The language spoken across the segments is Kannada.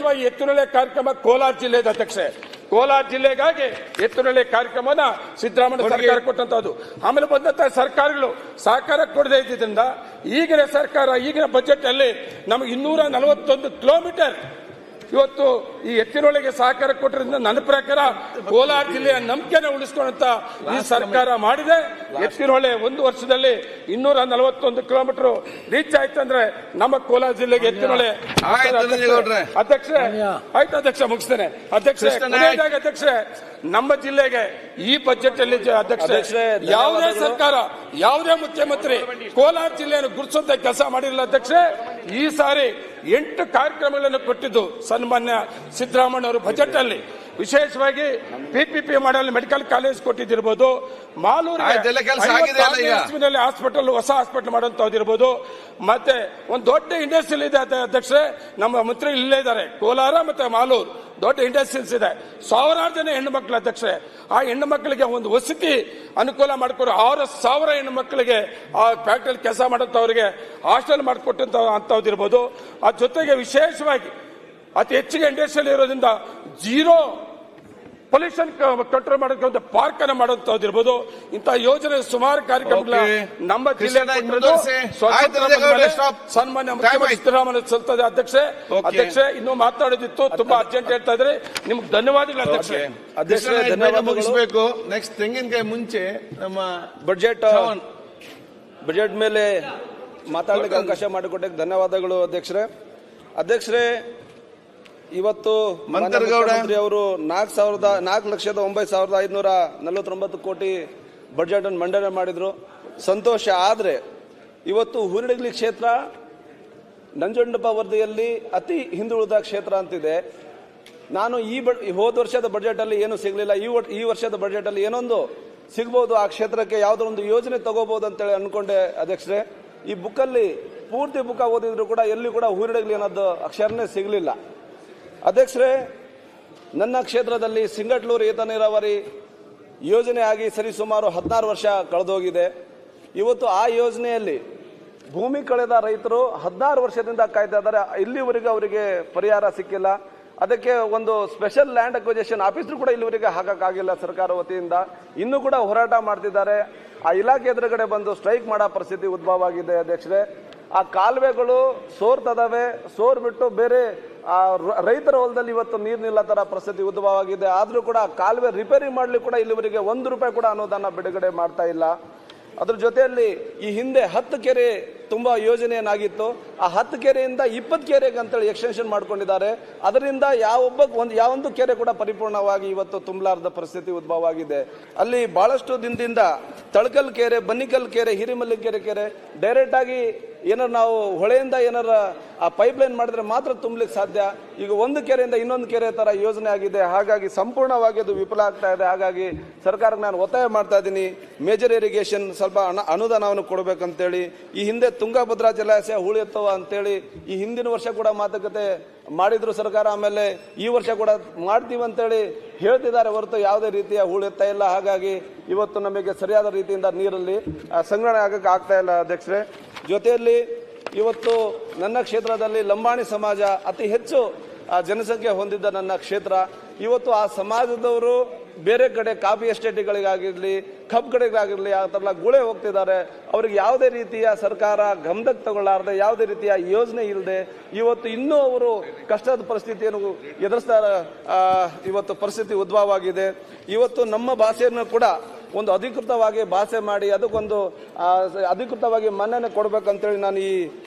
ವಿಶೇಷವಾಗಿ ಎತ್ತುನೊಳೆ ಕಾರ್ಯಕ್ರಮ ಕೋಲಾರ ಜಿಲ್ಲೆದ ಅಧ್ಯಕ್ಷೆ. ಕೋಲಾರ ಜಿಲ್ಲೆಗಾಗಿ ಎತ್ತುನೊಳೆ ಕಾರ್ಯಕ್ರಮನ ಸಿದ್ದರಾಮಯ್ಯ ಸರ್ಕಾರ ಕೊಟ್ಟಂತದ್ದು. ಆಮೇಲೆ ಬಂದಂತ ಸರ್ಕಾರಗಳು ಸಹಕಾರ ಕೊಡದೇ ಇದ್ದಿದ್ದರಿಂದ ಈಗಿನ ಸರ್ಕಾರ ಈಗಿನ ಬಜೆಟ್ ಅಲ್ಲಿ ನಮಗೆ 241 ಕಿಲೋಮೀಟರ್ ಇವತ್ತು ಈ ಎತ್ತಿನೊಳಗೆ ಸಹಕಾರ ಕೊಟ್ಟರಿಂದ ನನ್ನ ಪ್ರಕಾರ ಕೋಲಾರ ಜಿಲ್ಲೆಯ ನಂಬಿಕೆನ ಉಳಿಸಿಕೊಂಡಂತ ಈ ಸರ್ಕಾರ ಮಾಡಿದೆ. ಎತ್ತಿನೊಳೆ ಒಂದು ವರ್ಷದಲ್ಲಿ 241 ಕಿಲೋಮೀಟರ್ ರೀಚ್ ಆಯ್ತು ಅಂದ್ರೆ ನಮ್ಮ ಕೋಲಾರ ಜಿಲ್ಲೆಗೆ ಎತ್ತಿನೊಳೆ. ಅಧ್ಯಕ್ಷೆ ಆಯ್ತು ಅಧ್ಯಕ್ಷ, ಮುಗಿಸ್ತೇನೆ ಅಧ್ಯಕ್ಷೆ. ನಮ್ಮ ಜಿಲ್ಲೆಗೆ ಈ ಬಜೆಟ್ ಅಲ್ಲಿ ಅಧ್ಯಕ್ಷೆ ಯಾವುದೇ ಸರ್ಕಾರ ಯಾವುದೇ ಮುಖ್ಯಮಂತ್ರಿ ಕೋಲಾರ ಜಿಲ್ಲೆಯನ್ನು ಗುರುತಿಸುವಂತ ಕೆಲಸ ಮಾಡಿರಲಿಲ್ಲ ಅಧ್ಯಕ್ಷೆ. ಈ ಸಾರಿ 8 ಕಾರ್ಯಕ್ರಮಗಳನ್ನು ಕೊಟ್ಟಿದ್ದು ಸನ್ಮಾನ್ಯ ಸಿದ್ದರಾಮಯ್ಯ ಅವರು ಬಜೆಟ್ ಅಲ್ಲಿ. ವಿಶೇಷವಾಗಿ PPP ಮಾಡಲ್ ಮೆಡಿಕಲ್ ಕಾಲೇಜ್ ಕೊಟ್ಟಿದ್ದಿರ್ಬೋದು, ಮಾಲೂರಿಗೆ ಹಾಸ್ಪಿಟಲ್ ಹೊಸ ಹಾಸ್ಪಿಟಲ್ ಮಾಡುವಂತಹದ್ದಿರ್ಬೋದು, ಮತ್ತೆ ಒಂದು ದೊಡ್ಡ ಇಂಡಸ್ಟ್ರಿಯಲ್ ಇದೆ ಅಧ್ಯಕ್ಷೆ. ನಮ್ಮ ಮಂತ್ರಿ ಇಲ್ಲೇ ಇದ್ದಾರೆ. ಕೋಲಾರ ಮತ್ತೆ ಮಾಲೂರು ದೊಡ್ಡ ಇಂಡಸ್ಟ್ರೀಸ್ ಇದೆ. ಸಾವಿರಾರು ಜನ ಹೆಣ್ಣು ಮಕ್ಕಳು ಅಧ್ಯಕ್ಷೆ. ಆ ಹೆಣ್ಣು ಮಕ್ಕಳಿಗೆ ಒಂದು ವಸತಿ ಅನುಕೂಲ ಮಾಡಿಕೊಡು. 6,000 ಹೆಣ್ಣು ಮಕ್ಕಳಿಗೆ ಆ ಫ್ಯಾಕ್ಟರಿ ಕೆಲಸ ಮಾಡುತ್ತವರಿಗೆ ಹಾಸ್ಟೆಲ್ ಮಾಡಿಕೊಟ್ಟಂತ ಅಂತವ್ದಿರ್ಬೋದು. ಆ ಜೊತೆಗೆ ವಿಶೇಷವಾಗಿ ಅತಿ ಹೆಚ್ಚಿಗೆ ಇಂಡಸ್ಟ್ರಿಯಲ್ ಇರೋದ್ರಿಂದ ಜೀರೋ ಪೊಲ್ಯೂಷನ್ ಕಂಟ್ರೋಲ್ ಮಾಡೋಕೆ ಒಂದು ಪಾರ್ಕ್ ಅನ್ನು ಮಾಡುವಂತಹದ್ದಿರ್ಬೋದು. ಇಂತಹ ಯೋಜನೆ ಸುಮಾರು ಕಾರ್ಯಕ್ರಮಗಳ ನಮ್ಮ ಜಿಲ್ಲೆ ಸನ್ಮಾನ್ಯ ಮುಖ್ಯಮಂತ್ರಿ ಸಿದ್ದರಾಮಯ್ಯ ಸಲ್ತದೆ ಅಧ್ಯಕ್ಷೆ. ಇನ್ನೂ ಮಾತಾಡೋದಿತ್ತು, ತುಂಬಾ ಅರ್ಜೆಂಟ್ ಹೇಳ್ತಾ ಇದ್ರೆ ನಿಮ್ಗೆ ಧನ್ಯವಾದಗಳು ಅಧ್ಯಕ್ಷೆ. ಮುಗಿಸಬೇಕು. ನೆಕ್ಸ್ಟ್ ತೆಂಗಿನಕಾಯಿ ಮುಂಚೆ ನಮ್ಮ ಬಜೆಟ್ ಮೇಲೆ ಮಾತಾಡಲಿಕ್ಕೆ ಅವಕಾಶ ಮಾಡಿಕೊಟ್ಟಕ್ಕೆ ಧನ್ಯವಾದಗಳು ಅಧ್ಯಕ್ಷರೇ. ಇವತ್ತು ಮಂತ್ರಿ ಅವರು 4,09,549 ಕೋಟಿ ಬಜೆಟ್ ಅನ್ನು ಮಂಡನೆ ಮಾಡಿದ್ರು, ಸಂತೋಷ. ಆದರೆ ಇವತ್ತು ಹುರಿಡಗಲಿ ಕ್ಷೇತ್ರ ನಂಜುಂಡಪ್ಪ ವರದಿಯಲ್ಲಿ ಅತಿ ಹಿಂದುಳಿದ ಕ್ಷೇತ್ರ ಅಂತಿದೆ. ನಾನು ಹೋದ ವರ್ಷದ ಬಜೆಟ್ ಅಲ್ಲಿ ಏನು ಸಿಗಲಿಲ್ಲ, ಈ ವರ್ಷದ ಬಜೆಟ್ ಅಲ್ಲಿ ಏನೊಂದು ಸಿಗಬಹುದು, ಆ ಕ್ಷೇತ್ರಕ್ಕೆ ಯಾವುದೋ ಒಂದು ಯೋಜನೆ ತಗೋಬಹುದು ಅಂತೇಳಿ ಅನ್ಕೊಂಡೆ ಅಧ್ಯಕ್ಷರೇ. ಈ ಬುಕ್ಕಲ್ಲಿ ಪೂರ್ತಿ ಬುಕ್ ಓದಿದ್ರು ಕೂಡ ಎಲ್ಲಿ ಕೂಡ ಹುರಿಡಗಲಿ ಅನ್ನೋದು ಅಕ್ಷರನೇ ಸಿಗಲಿಲ್ಲ ಅಧ್ಯಕ್ಷರೇ. ನನ್ನ ಕ್ಷೇತ್ರದಲ್ಲಿ ಸಿಂಗಟ್ಲೂರು ಏತ ನೀರಾವರಿ ಯೋಜನೆ ಆಗಿ ಸರಿಸುಮಾರು 16 ವರ್ಷ ಕಳೆದೋಗಿದೆ. ಇವತ್ತು ಆ ಯೋಜನೆಯಲ್ಲಿ ಭೂಮಿ ಕಳೆದ ರೈತರು 16 ವರ್ಷದಿಂದ ಕಾಯ್ತಾ ಇದ್ದಾರೆ. ಇಲ್ಲಿವರೆಗೂ ಅವರಿಗೆ ಪರಿಹಾರ ಸಿಕ್ಕಿಲ್ಲ. ಅದಕ್ಕೆ ಒಂದು ಸ್ಪೆಷಲ್ ಲ್ಯಾಂಡ್ ಅಕ್ವಿಜಿಷನ್ ಆಫೀಸರ್ ಕೂಡ ಇಲ್ಲಿವರೆಗೆ ಹಾಕಕ್ಕಾಗಿಲ್ಲ ಸರ್ಕಾರ ವತಿಯಿಂದ. ಇನ್ನೂ ಕೂಡ ಹೋರಾಟ ಮಾಡ್ತಿದ್ದಾರೆ. ಆ ಇಲಾಖೆ ಎದುರುಗಡೆ ಬಂದು ಸ್ಟ್ರೈಕ್ ಮಾಡೋ ಪರಿಸ್ಥಿತಿ ಉದ್ಭವ ಆಗಿದೆ ಅಧ್ಯಕ್ಷರೇ. ಆ ಕಾಲುವೆಗಳು ಸೋರ್ತದವೆ, ಸೋರ್ಬಿಟ್ಟು ಬೇರೆ ರೈತರ ಹೊಲದಲ್ಲಿ ಇವತ್ತು ನೀರು ನಿಲ್ಲತರ ಪರಿಸ್ಥಿತಿ ಉದ್ಭವ ಆಗಿದೆ. ಆದ್ರೂ ಕೂಡ ಕಾಲುವೆ ರಿಪೇರಿ ಮಾಡ್ಲಿಕ್ಕೆ ಕೂಡ ಇಲ್ಲಿವರೆಗೆ 1 ರೂಪಾಯಿ ಕೂಡ ಅನುದಾನ ಬಿಡುಗಡೆ ಮಾಡ್ತಾ ಇಲ್ಲ. ಅದ್ರ ಜೊತೆಯಲ್ಲಿ ಈ ಹಿಂದೆ 10 ಕೆರೆ ತುಂಬಾ ಯೋಜನೆ ಏನಾಗಿತ್ತು, ಆ 10 ಕೆರೆಯಿಂದ 20 ಕೆರೆಗೆ ಅಂತೇಳಿ ಎಕ್ಸ್ಟೆನ್ಷನ್ ಮಾಡ್ಕೊಂಡಿದ್ದಾರೆ. ಅದರಿಂದ ಯಾವೊಂದು ಕೆರೆ ಕೂಡ ಪರಿಪೂರ್ಣವಾಗಿ ಇವತ್ತು ತುಂಬಲಾರದ ಪರಿಸ್ಥಿತಿ ಉದ್ಭವ ಆಗಿದೆ. ಅಲ್ಲಿ ಬಹಳಷ್ಟು ದಿನದಿಂದ ತಳಕಲ್ ಕೆರೆ, ಬನ್ನಿಕಲ್ ಕೆರೆ, ಹಿರಿಮಲ್ಲಿಕೆರೆ ಕೆರೆ ಡೈರೆಕ್ಟ್ ಆಗಿ ಏನಾರು ನಾವು ಹೊಳೆಯಿಂದ ಏನಾರ ಆ ಪೈಪ್ಲೈನ್ ಮಾಡಿದ್ರೆ ಮಾತ್ರ ತುಂಬಲಿಕ್ಕೆ ಸಾಧ್ಯ. ಈಗ ಒಂದು ಕೆರೆಯಿಂದ ಇನ್ನೊಂದು ಕೆರೆ ತರ ಯೋಜನೆ ಆಗಿದೆ. ಹಾಗಾಗಿ ಸಂಪೂರ್ಣವಾಗಿ ಅದು ವಿಫಲ ಆಗ್ತಾ ಇದೆ. ಹಾಗಾಗಿ ಸರ್ಕಾರಕ್ಕೆ ನಾನು ಒತ್ತಾಯ ಮಾಡ್ತಾ ಇದ್ದೀನಿ, ಮೇಜರ್ ಇರಿಗೇಷನ್ ಸ್ವಲ್ಪ ಅನುದಾನವನ್ನು ಕೊಡಬೇಕಂತೇಳಿ. ಈ ಹಿಂದೆ ತುಂಗಭದ್ರಾ ಜಲಾಶಯ ಹೂಳೆತ್ತವ ಅಂತೇಳಿ ಈ ಹಿಂದಿನ ವರ್ಷ ಕೂಡ ಮಾತುಕತೆ ಮಾಡಿದ್ರು ಸರ್ಕಾರ. ಆಮೇಲೆ ಈ ವರ್ಷ ಕೂಡ ಮಾಡ್ತೀವಿ ಅಂತೇಳಿ ಹೇಳ್ತಿದ್ದಾರೆ ಹೊರತು ಯಾವುದೇ ರೀತಿಯ ಹೂಳೆತ್ತಾ ಇಲ್ಲ. ಹಾಗಾಗಿ ಇವತ್ತು ನಮಗೆ ಸರಿಯಾದ ರೀತಿಯಿಂದ ನೀರಲ್ಲಿ ಸಂಗ್ರಹಣೆ ಆಗಕ್ಕೆ ಆಗ್ತಾ ಇಲ್ಲ ಅಧ್ಯಕ್ಷರೇ. ಜೊತೆಯಲ್ಲಿ ಇವತ್ತು ನನ್ನ ಕ್ಷೇತ್ರದಲ್ಲಿ ಲಂಬಾಣಿ ಸಮಾಜ ಅತಿ ಹೆಚ್ಚು ಜನಸಂಖ್ಯೆ ಹೊಂದಿದ್ದ ನನ್ನ ಕ್ಷೇತ್ರ. ಇವತ್ತು ಆ ಸಮಾಜದವರು ಬೇರೆ ಕಡೆ ಕಾಫಿ ಎಸ್ಟೇಟ್ಗಳಿಗಾಗಿರ್ಲಿ, ಕಬ್ಬು ಕಡೆಗಾಗಿರ್ಲಿ ಆ ಥರ ಗುಳೆ ಹೋಗ್ತಿದ್ದಾರೆ. ಅವ್ರಿಗೆ ಯಾವುದೇ ರೀತಿಯ ಸರ್ಕಾರ ಗಮನಕ್ಕೆ ತಗೊಳ್ಳಾರದೆ, ಯಾವುದೇ ರೀತಿಯ ಯೋಜನೆ ಇಲ್ಲದೆ ಇವತ್ತು ಇನ್ನೂ ಅವರು ಕಷ್ಟದ ಪರಿಸ್ಥಿತಿಯನ್ನು ಎದುರಿಸ್ತಾ ಇವತ್ತು ಪರಿಸ್ಥಿತಿ ಉದ್ಭವ ಆಗಿದೆ. ಇವತ್ತು ನಮ್ಮ ಭಾಷೆಯನ್ನು ಕೂಡ ಒಂದು ಅಧಿಕೃತವಾಗಿ ಭಾಷೆ ಮಾಡಿ ಅದಕ್ಕೊಂದು ಅಧಿಕೃತವಾಗಿ ಮನ್ನಣೆ ಕೊಡಬೇಕಂತೇಳಿ ನಾನು ಈ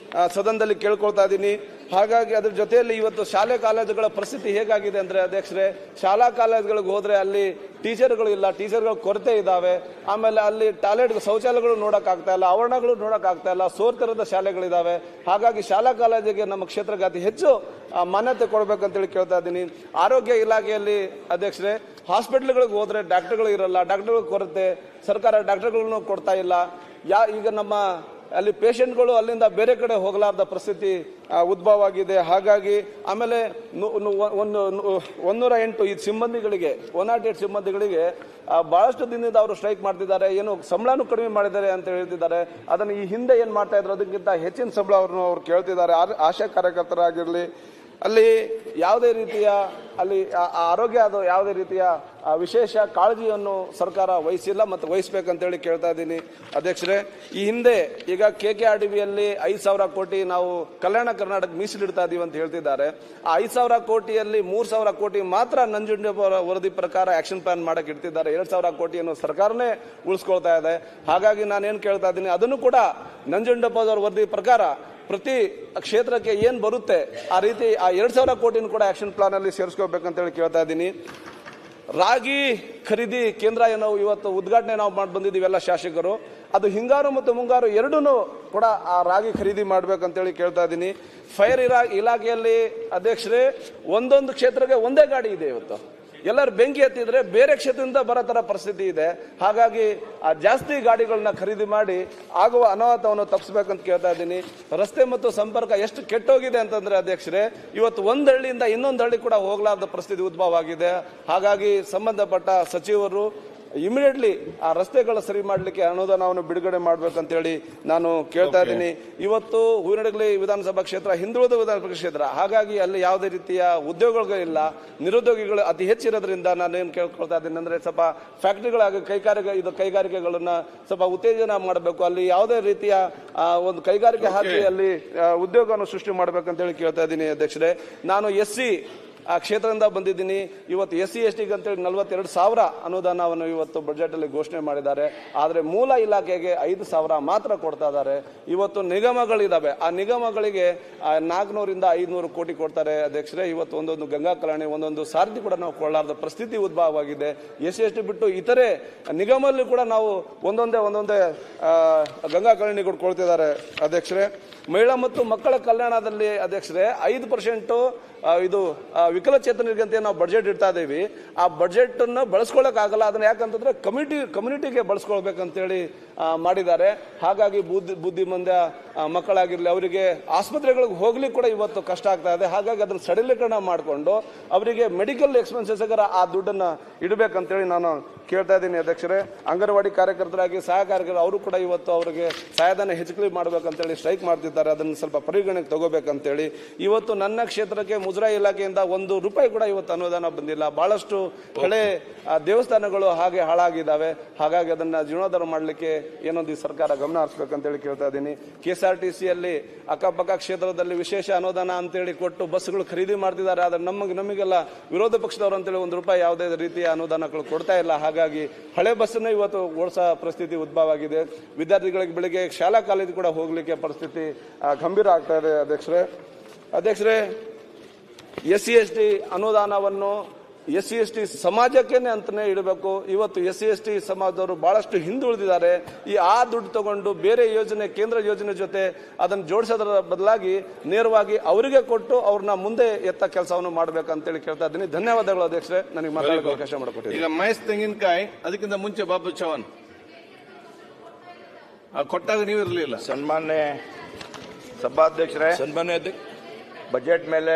ಸದನದಲ್ಲಿ ಕೇಳ್ಕೊಳ್ತಾ ಇದ್ದೀನಿ. ಹಾಗಾಗಿ ಅದ್ರ ಜೊತೆಯಲ್ಲಿ ಇವತ್ತು ಶಾಲೆ ಕಾಲೇಜುಗಳ ಪರಿಸ್ಥಿತಿ ಹೇಗಾಗಿದೆ ಅಂದರೆ ಅಧ್ಯಕ್ಷರೇ, ಶಾಲಾ ಕಾಲೇಜುಗಳಿಗೆ ಹೋದರೆ ಅಲ್ಲಿ ಟೀಚರ್ಗಳು ಇಲ್ಲ, ಟೀಚರ್ಗಳ ಕೊರತೆ ಇದ್ದಾವೆ. ಆಮೇಲೆ ಅಲ್ಲಿ ಟಾಯ್ಲೆಟ್ ಶೌಚಾಲಯಗಳು ನೋಡೋಕ್ಕಾಗ್ತಾ ಇಲ್ಲ, ಆವರಣಗಳು ನೋಡೋಕ್ಕಾಗ್ತಾ ಇಲ್ಲ, ಸೋರ್ತಿರದ ಶಾಲೆಗಳಿದ್ದಾವೆ. ಹಾಗಾಗಿ ಶಾಲಾ ಕಾಲೇಜಿಗೆ ನಮ್ಮ ಕ್ಷೇತ್ರಕ್ಕೆ ಅತಿ ಹೆಚ್ಚು ಮಾನ್ಯತೆ ಕೊಡಬೇಕಂತೇಳಿ ಕೇಳ್ತಾ ಇದ್ದೀನಿ. ಆರೋಗ್ಯ ಇಲಾಖೆಯಲ್ಲಿ ಅಧ್ಯಕ್ಷರೇ, ಹಾಸ್ಪಿಟ್ಲ್ಗಳಿಗೆ ಹೋದರೆ ಡಾಕ್ಟರ್ಗಳು ಇರಲ್ಲ, ಡಾಕ್ಟರ್ಗಳ ಕೊರತೆ, ಸರ್ಕಾರ ಡಾಕ್ಟರ್ಗಳನ್ನು ಕೊಡ್ತಾ ಇಲ್ಲ. ಈಗ ನಮ್ಮ ಅಲ್ಲಿ ಪೇಷಂಟ್ಗಳು ಅಲ್ಲಿಂದ ಬೇರೆ ಕಡೆ ಹೋಗಲಾರ್ದ ಪರಿಸ್ಥಿತಿ ಉದ್ಭವ ಆಗಿದೆ. ಹಾಗಾಗಿ ಆಮೇಲೆ 108 ಈ ಸಿಬ್ಬಂದಿಗಳಿಗೆ 108 ಸಿಬ್ಬಂದಿಗಳಿಗೆ ಬಹಳಷ್ಟು ದಿನದಿಂದ ಅವರು ಸ್ಟ್ರೈಕ್ ಮಾಡ್ತಿದ್ದಾರೆ. ಏನು ಸಂಬಳನೂ ಕಡಿಮೆ ಮಾಡಿದ್ದಾರೆ ಅಂತ ಹೇಳ್ತಿದ್ದಾರೆ. ಅದನ್ನು ಈ ಹಿಂದೆ ಏನು ಮಾಡ್ತಾ ಇದ್ರು ಅದಕ್ಕಿಂತ ಹೆಚ್ಚಿನ ಸಂಬಳ ಅವ್ರು ಕೇಳ್ತಿದ್ದಾರೆ. ಆಶಾ ಕಾರ್ಯಕರ್ತರಾಗಿರಲಿ, ಅಲ್ಲಿ ಯಾವುದೇ ರೀತಿಯ ಅಲ್ಲಿ ಆರೋಗ್ಯ ಅದು ಯಾವುದೇ ರೀತಿಯ ವಿಶೇಷ ಕಾಳಜಿಯನ್ನು ಸರ್ಕಾರ ವಹಿಸಿಲ್ಲ ಮತ್ತು ವಹಿಸಬೇಕಂತೇಳಿ ಕೇಳ್ತಾ ಇದ್ದೀನಿ ಅಧ್ಯಕ್ಷರೇ. ಈ ಹಿಂದೆ ಈಗ KKRDBಯಲ್ಲಿ 5,000 ಕೋಟಿ ನಾವು ಕಲ್ಯಾಣ ಕರ್ನಾಟಕ ಮೀಸಲಿಡ್ತಾ ಇದೀವಿ ಅಂತ ಹೇಳ್ತಿದ್ದಾರೆ. ಆ 5,000 ಕೋಟಿಯಲ್ಲಿ 3,000 ಕೋಟಿ ಮಾತ್ರ ನಂಜುಂಡಪ್ಪ ವರದಿ ಪ್ರಕಾರ ಆಕ್ಷನ್ ಪ್ಲಾನ್ ಮಾಡಕ್ಕೆ ಇಡ್ತಿದ್ದಾರೆ. 2,000 ಕೋಟಿಯನ್ನು ಸರ್ಕಾರನೇ ಉಳಿಸ್ಕೊಳ್ತಾ ಇದೆ. ಹಾಗಾಗಿ ನಾನೇನು ಕೇಳ್ತಾ ಇದ್ದೀನಿ, ಅದನ್ನು ಕೂಡ ನಂಜುಂಡಪ್ಪ ಅವರ ವರದಿ ಪ್ರಕಾರ ಪ್ರತಿ ಕ್ಷೇತ್ರಕ್ಕೆ ಏನು ಬರುತ್ತೆ ಆ ರೀತಿ ಆ 2,000 ಕೋಟಿನೂ ಕೂಡ ಆಕ್ಷನ್ ಪ್ಲಾನ್ ಅಲ್ಲಿ ಸೇರಿಸ್ಕೋಬೇಕಂತೇಳಿ ಕೇಳ್ತಾ ಇದ್ದೀನಿ. ರಾಗಿ ಖರೀದಿ ಕೇಂದ್ರ ಏನೋ ಇವತ್ತು ಉದ್ಘಾಟನೆ ನಾವು ಮಾಡಿ ಬಂದಿದ್ದೀವಿ ಎಲ್ಲ ಶಾಸಕರು. ಅದು ಹಿಂಗಾರು ಮತ್ತು ಮುಂಗಾರು ಎರಡೂ ಕೂಡ ಆ ರಾಗಿ ಖರೀದಿ ಮಾಡ್ಬೇಕಂತೇಳಿ ಕೇಳ್ತಾ ಇದ್ದೀನಿ. ಫೈರ್ ಇಲಾಖೆಯಲ್ಲಿ ಅಧ್ಯಕ್ಷರೇ ಒಂದೊಂದು ಕ್ಷೇತ್ರಕ್ಕೆ ಒಂದೇ ಗಾಡಿ ಇದೆ. ಇವತ್ತು ಎಲ್ಲರೂ ಬೆಂಕಿ ಹತ್ತಿದ್ರೆ ಬೇರೆ ಕ್ಷೇತ್ರದಿಂದ ಬರೋ ತರ ಪರಿಸ್ಥಿತಿ ಇದೆ. ಹಾಗಾಗಿ ಆ ಜಾಸ್ತಿ ಗಾಡಿಗಳನ್ನ ಖರೀದಿ ಮಾಡಿ ಆಗುವ ಅನಾಹುತವನ್ನು ತಪ್ಪಿಸಬೇಕಂತ ಕೇಳ್ತಾ ಇದ್ದೀನಿ. ರಸ್ತೆ ಮತ್ತು ಸಂಪರ್ಕ ಎಷ್ಟು ಕೆಟ್ಟೋಗಿದೆ ಅಂತಂದ್ರೆ ಅಧ್ಯಕ್ಷರೇ, ಇವತ್ತು ಒಂದು ಹಳ್ಳಿಯಿಂದ ಇನ್ನೊಂದು ಹಳ್ಳಿ ಕೂಡ ಹೋಗಲಾರದ ಪರಿಸ್ಥಿತಿ ಉದ್ಭವ ಆಗಿದೆ. ಹಾಗಾಗಿ ಸಂಬಂಧಪಟ್ಟ ಸಚಿವರು ಇಮಿಡಿಯೇಟ್ಲಿ ಆ ರಸ್ತೆಗಳ ಸರಿ ಮಾಡಲಿಕ್ಕೆ ಅನುದಾನವನ್ನು ಬಿಡುಗಡೆ ಮಾಡಬೇಕಂತೇಳಿ ನಾನು ಕೇಳ್ತಾ ಇದ್ದೀನಿ. ಇವತ್ತು ಹೂವಿನಡಗಲಿ ವಿಧಾನಸಭಾ ಕ್ಷೇತ್ರ ಹಿಂದುಳಿದ ವಿಧಾನಸಭಾ ಕ್ಷೇತ್ರ, ಹಾಗಾಗಿ ಅಲ್ಲಿ ಯಾವುದೇ ರೀತಿಯ ಉದ್ಯೋಗಗಳಿಲ್ಲ, ನಿರುದ್ಯೋಗಿಗಳು ಅತಿ ಹೆಚ್ಚಿರೋದ್ರಿಂದ ನಾನೇನು ಕೇಳ್ಕೊಳ್ತಾ ಇದ್ದೀನಿ ಅಂದ್ರೆ ಸ್ವಲ್ಪ ಫ್ಯಾಕ್ಟರಿಗಳಾಗಿ ಕೈಗಾರಿಕೆಗಳನ್ನ ಸ್ವಲ್ಪ ಉತ್ತೇಜನ ಮಾಡಬೇಕು. ಅಲ್ಲಿ ಯಾವುದೇ ರೀತಿಯ ಒಂದು ಕೈಗಾರಿಕೆ ಹಾಕಿ ಅಲ್ಲಿ ಉದ್ಯೋಗವನ್ನು ಸೃಷ್ಟಿ ಮಾಡಬೇಕಂತೇಳಿ ಕೇಳ್ತಾ ಇದ್ದೀನಿ ಅಧ್ಯಕ್ಷರೇ. ನಾನು SC ಆ ಕ್ಷೇತ್ರದಿಂದ ಬಂದಿದ್ದೀನಿ. ಇವತ್ತು SC ST ಅಂತೇಳಿ 42,000 ಅನುದಾನವನ್ನು ಇವತ್ತು ಬಜೆಟ್ ಅಲ್ಲಿ ಘೋಷಣೆ ಮಾಡಿದ್ದಾರೆ. ಆದರೆ ಮೂಲ ಇಲಾಖೆಗೆ 5,000 ಮಾತ್ರ ಕೊಡ್ತಾ ಇದ್ದಾರೆ. ಇವತ್ತು ನಿಗಮಗಳಿದಾವೆ, ಆ ನಿಗಮಗಳಿಗೆ 400ರಿಂದ 500 ಕೋಟಿ ಕೊಡ್ತಾರೆ ಅಧ್ಯಕ್ಷರೇ. ಇವತ್ತು ಒಂದೊಂದು ಗಂಗಾ ಕಲ್ಯಾಣಿ ಒಂದೊಂದು ಸಾರಥಿ ಕೂಡ ನಾವು ಕೊಳ್ಳಾರದ ಪರಿಸ್ಥಿತಿ ಉದ್ಭವವಾಗಿದೆ. SC ST ಬಿಟ್ಟು ಇತರೆ ನಿಗಮಲ್ಲಿ ಕೂಡ ನಾವು ಒಂದೊಂದೇ ಗಂಗಾ ಕಲ್ಯಾಣಿಗಳು ಕೊಡ್ತಿದ್ದಾರೆ ಅಧ್ಯಕ್ಷರೇ. ಮಹಿಳಾ ಮತ್ತು ಮಕ್ಕಳ ಕಲ್ಯಾಣದಲ್ಲಿ ಅಧ್ಯಕ್ಷರೇ 5% ಇದು ವಿಕಲಚೇತನರಿಗಂತೆ ನಾವು ಬಡ್ಜೆಟ್ ಇಡ್ತಾ ಇದ್ದೀವಿ. ಆ ಬಡ್ಜೆಟ್ ಅನ್ನು ಬಳಸ್ಕೊಳ್ಳಕ್ ಆಗಲ್ಲ. ಅದನ್ನ ಯಾಕಂತಂದ್ರೆ ಕಮ್ಯುನಿಟಿಗೆ ಬಳಸ್ಕೊಳ್ಬೇಕಂತೇಳಿ ಮಾಡಿದ್ದಾರೆ. ಹಾಗಾಗಿ ಬುದ್ಧಿಮಂದ ಮಕ್ಕಳಾಗಿರ್ಲಿ ಅವರಿಗೆ ಆಸ್ಪತ್ರೆಗಳಿಗೆ ಹೋಗ್ಲಿಕ್ಕೆ ಕೂಡ ಇವತ್ತು ಕಷ್ಟ ಆಗ್ತಾ ಇದೆ. ಹಾಗಾಗಿ ಅದನ್ನ ಸಡಿಲೀಕರಣ ಮಾಡಿಕೊಂಡು ಅವರಿಗೆ ಮೆಡಿಕಲ್ ಎಕ್ಸ್ಪೆನ್ಸಸ್ ಆ ದುಡ್ಡನ್ನ ಇಡಬೇಕಂತೇಳಿ ನಾನು ಕೇಳ್ತಾ ಇದ್ದೀನಿ ಅಧ್ಯಕ್ಷರೇ. ಅಂಗನವಾಡಿ ಕಾರ್ಯಕರ್ತರಾಗಿ ಸಹಕಾರಿಗಳು ಅವರು ಕೂಡ ಇವತ್ತು ಅವರಿಗೆ ಸಹಾಯಧನ ಹೆಚ್ಚಿಗೆ ಮಾಡ್ಬೇಕಂತೇಳಿ ಸ್ಟ್ರೈಕ್ ಮಾಡ್ತಿದ್ದಾರೆ. ಅದನ್ನು ಸ್ವಲ್ಪ ಪರಿಗಣನೆಗೆ ತಗೋಬೇಕಂತೇಳಿ ಇವತ್ತು ನನ್ನ ಕ್ಷೇತ್ರಕ್ಕೆ ಮುಜರಾಯಿ ಇಲಾಖೆಯಿಂದ ₹1 ಕೂಡ ಇವತ್ತು ಅನುದಾನ ಬಂದಿಲ್ಲ. ಬಹಳಷ್ಟು ಹಳೆ ದೇವಸ್ಥಾನಗಳು ಹಾಗೆ ಹಾಳಾಗಿದ್ದಾವೆ. ಹಾಗಾಗಿ ಅದನ್ನ ಜೀರ್ಣೋದ್ಧಾರ ಮಾಡಲಿಕ್ಕೆ ಏನೊಂದು ಸರ್ಕಾರ ಗಮನ ಹರಿಸಬೇಕಂತೇಳಿ ಕೇಳ್ತಾ ಇದ್ದೀನಿ. KSRTCಯಲ್ಲಿ ಅಕ್ಕಪಕ್ಕ ಕ್ಷೇತ್ರದಲ್ಲಿ ವಿಶೇಷ ಅನುದಾನ ಅಂತೇಳಿ ಕೊಟ್ಟು ಬಸ್ಗಳು ಖರೀದಿ ಮಾಡ್ತಿದ್ದಾರೆ. ಆದ್ರೆ ನಮಗೆಲ್ಲ ವಿರೋಧ ಪಕ್ಷದವರು ಅಂತೇಳಿ ₹1 ಯಾವುದೇ ರೀತಿಯ ಅನುದಾನಗಳು ಕೊಡ್ತಾ ಇಲ್ಲ. ಹಾಗಾಗಿ ಹಳೆ ಬಸ್ಸನ್ನು ಇವತ್ತು ಓಡಿಸೋ ಪರಿಸ್ಥಿತಿ ಉದ್ಭವ ಆಗಿದೆ. ವಿದ್ಯಾರ್ಥಿಗಳಿಗೆ ಬೆಳಿಗ್ಗೆ ಶಾಲಾ ಕಾಲೇಜು ಕೂಡ ಹೋಗ್ಲಿಕ್ಕೆ ಪರಿಸ್ಥಿತಿ ಗಂಭೀರ ಆಗ್ತಾ ಇದೆ ಅಧ್ಯಕ್ಷರೇ. SC ST ಅನುದಾನವನ್ನು SC ST ಸಮಾಜಕ್ಕೇನೆ ಅಂತಾನೆ ಇಡಬೇಕು. ಇವತ್ತು SC ST ಸಮಾಜದವರು ಬಹಳಷ್ಟು ಹಿಂದುಳಿದಿದ್ದಾರೆ. ಆ ದುಡ್ಡು ತಗೊಂಡು ಬೇರೆ ಯೋಜನೆ, ಕೇಂದ್ರ ಯೋಜನೆ ಜೊತೆ ಅದನ್ನು ಜೋಡಿಸೋದ್ರ ಬದಲಾಗಿ ನೇರವಾಗಿ ಅವರಿಗೆ ಕೊಟ್ಟು ಅವ್ರನ್ನ ಮುಂದೆ ಎತ್ತ ಕೆಲಸವನ್ನು ಮಾಡ್ಬೇಕಂತೇಳಿ ಕೇಳ್ತಾ ಇದ್ದೀನಿ. ಧನ್ಯವಾದಗಳು ಅಧ್ಯಕ್ಷರೇ, ನನಗೆ ಮಾತಾಡೋಕೆ ಅವಕಾಶ ಮಾಡಿಕೊಟ್ಟಿದ್ದೀನಿ. ಈಗ ಮಹೇಶ್ ತೆಂಗಿನಕಾಯಿ, ಅದಕ್ಕಿಂತ ಮುಂಚೆ ಬಾಬು ಚವನ್ ಕೊಟ್ಟಾಗ ನೀವು ಇರಲಿಲ್ಲ. ಸನ್ಮಾನ್ಯ ಸಭಾಧ್ಯಕ್ಷರೇ, ಬಜೆಟ್ ಮೇಲೆ